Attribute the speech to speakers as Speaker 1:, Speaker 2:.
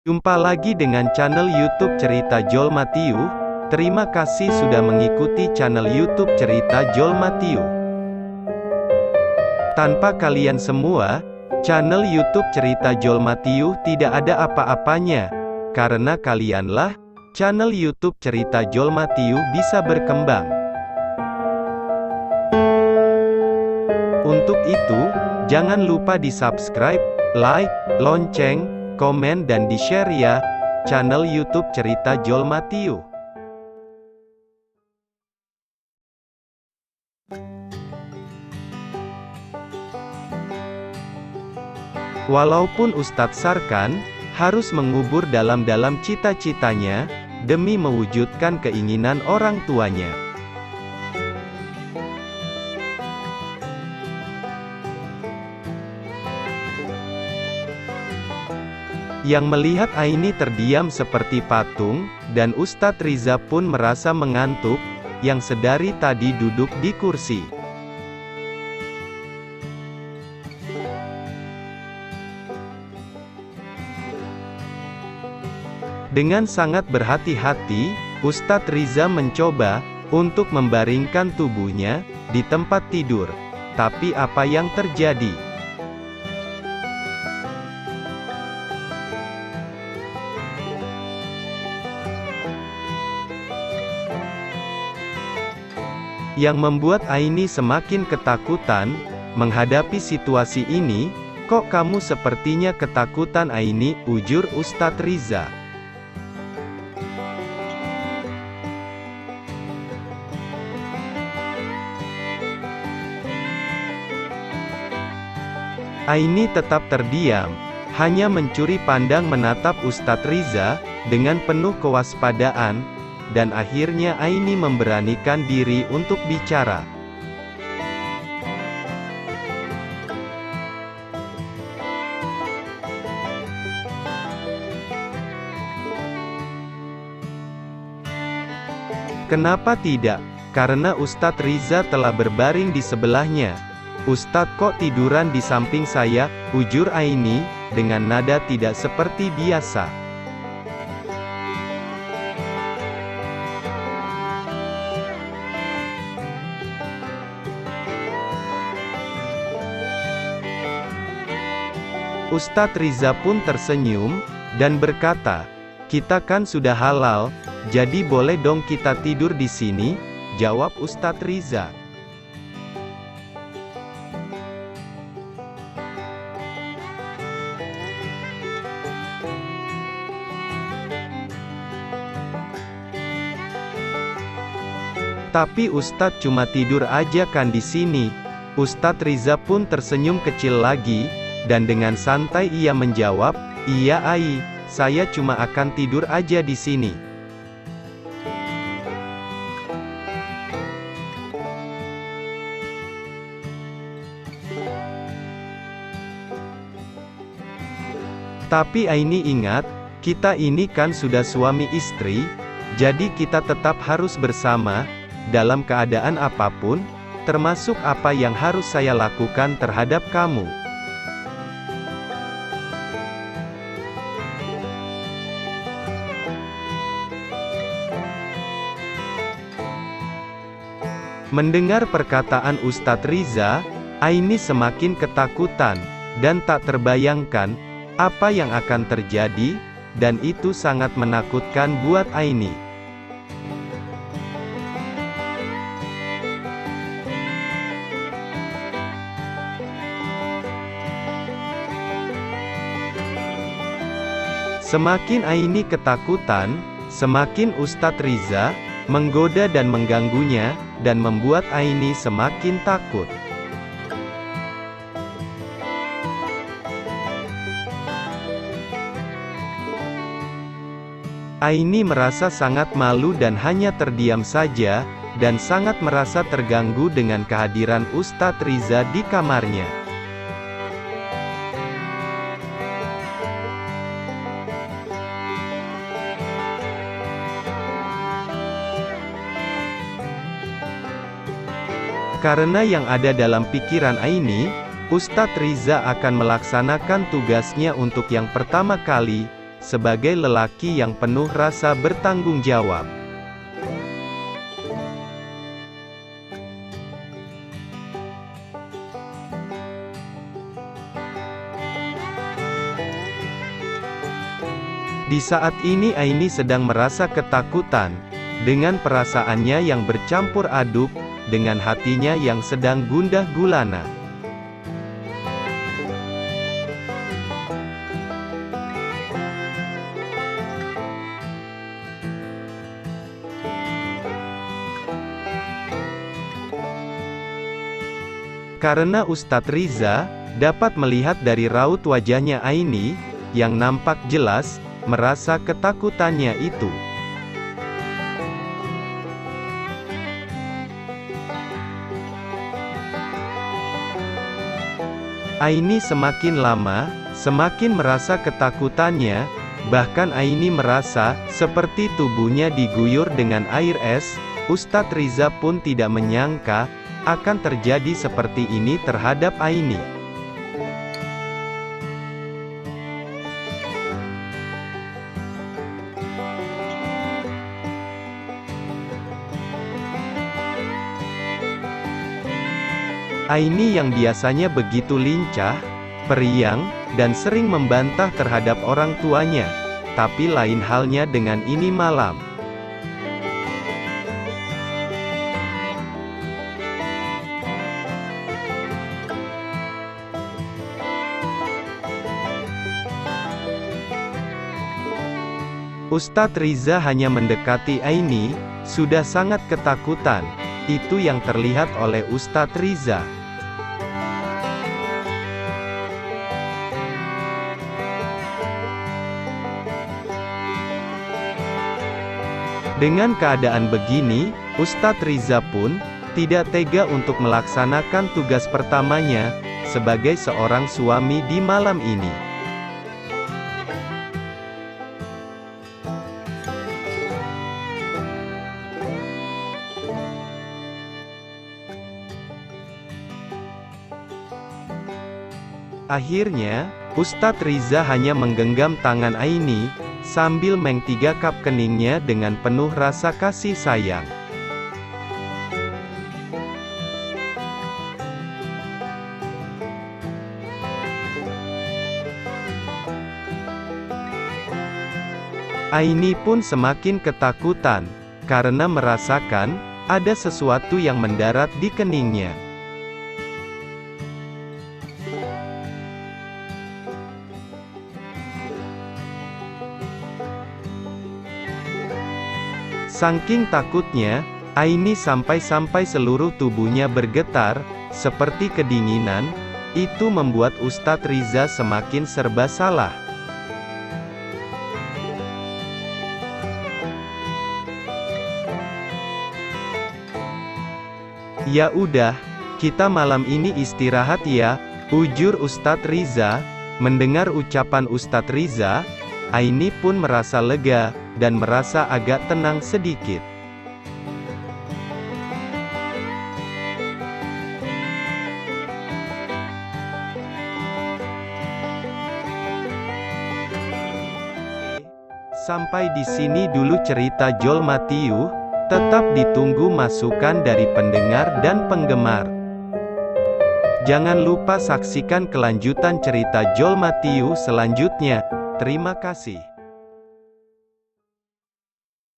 Speaker 1: Jumpa lagi dengan channel YouTube Cerita Joel Matthew. Terima kasih sudah mengikuti channel YouTube Cerita Joel Matthew. Tanpa kalian semua, channel YouTube Cerita Joel Matthew tidak ada apa-apanya. Karena kalianlah, channel YouTube Cerita Joel Matthew bisa berkembang. Untuk itu, jangan lupa di-subscribe, like, lonceng, komen dan di-share ya, channel YouTube Cerita Joel Matthew. Walaupun Ustadz Sarkan harus mengubur dalam-dalam cita-citanya demi mewujudkan keinginan orang tuanya. Yang melihat Aini terdiam seperti patung, dan Ustadz Riza pun merasa mengantuk, yang sedari tadi duduk di kursi. Dengan sangat berhati-hati, Ustadz Riza mencoba untuk membaringkan tubuhnya di tempat tidur. Tapi apa yang terjadi? Yang membuat Aini semakin ketakutan menghadapi situasi ini. Kok kamu sepertinya ketakutan Aini, ujur Ustadz Riza. Aini tetap terdiam, hanya mencuri pandang menatap Ustadz Riza dengan penuh kewaspadaan. Dan akhirnya Aini memberanikan diri untuk bicara. Kenapa tidak? Karena Ustadz Riza telah berbaring di sebelahnya. Ustadz, kok tiduran di samping saya, ujur Aini, dengan nada tidak seperti biasa. Ustadz Riza pun tersenyum, dan berkata, "Kita kan sudah halal, jadi boleh dong kita tidur di sini," jawab Ustadz Riza. "Tapi Ustadz cuma tidur aja kan di sini." Ustadz Riza pun tersenyum kecil lagi, dan dengan santai ia menjawab, "Iya Ai, saya cuma akan tidur aja di sini." Tapi Aini ingat, kita ini kan sudah suami istri, jadi kita tetap harus bersama, dalam keadaan apapun, termasuk apa yang harus saya lakukan terhadap kamu. Mendengar perkataan Ustadz Riza, Aini semakin ketakutan, dan tak terbayangkan apa yang akan terjadi, dan itu sangat menakutkan buat Aini. Semakin Aini ketakutan, semakin Ustadz Riza menggoda dan mengganggunya, dan membuat Aini semakin takut. Aini merasa sangat malu dan hanya terdiam saja, dan sangat merasa terganggu dengan kehadiran Ustadz Riza di kamarnya. Karena yang ada dalam pikiran Aini, Ustadz Riza akan melaksanakan tugasnya untuk yang pertama kali, sebagai lelaki yang penuh rasa bertanggung jawab. Di saat ini Aini sedang merasa ketakutan, dengan perasaannya yang bercampur aduk, dengan hatinya yang sedang gundah gulana. Karena Ustadz Riza dapat melihat dari raut wajahnya Aini, yang nampak jelas merasa ketakutannya itu. Aini semakin lama, semakin merasa ketakutannya, bahkan Aini merasa seperti tubuhnya diguyur dengan air es. Ustadz Riza pun tidak menyangka akan terjadi seperti ini terhadap Aini. Aini yang biasanya begitu lincah, periang, dan sering membantah terhadap orang tuanya, tapi lain halnya dengan ini malam. Ustadz Riza hanya mendekati Aini, sudah sangat ketakutan. Itu yang terlihat oleh Ustadz Riza. Dengan keadaan begini, Ustadz Riza pun tidak tega untuk melaksanakan tugas pertamanya sebagai seorang suami di malam ini. Akhirnya, Ustadz Riza hanya menggenggam tangan Aini, sambil mengtigakap keningnya dengan penuh rasa kasih sayang. Aini pun semakin ketakutan, karena merasakan ada sesuatu yang mendarat di keningnya. Saking takutnya, Aini sampai-sampai seluruh tubuhnya bergetar, seperti kedinginan. Itu membuat Ustadz Riza semakin serba salah. Ya udah, kita malam ini istirahat ya, ujur Ustadz Riza. Mendengar ucapan Ustadz Riza, Aini pun merasa lega, dan merasa agak tenang sedikit. Sampai di sini dulu cerita Jol Matiu, tetap ditunggu masukan dari pendengar dan penggemar. Jangan lupa saksikan kelanjutan cerita Jol Matiu selanjutnya. Terima kasih.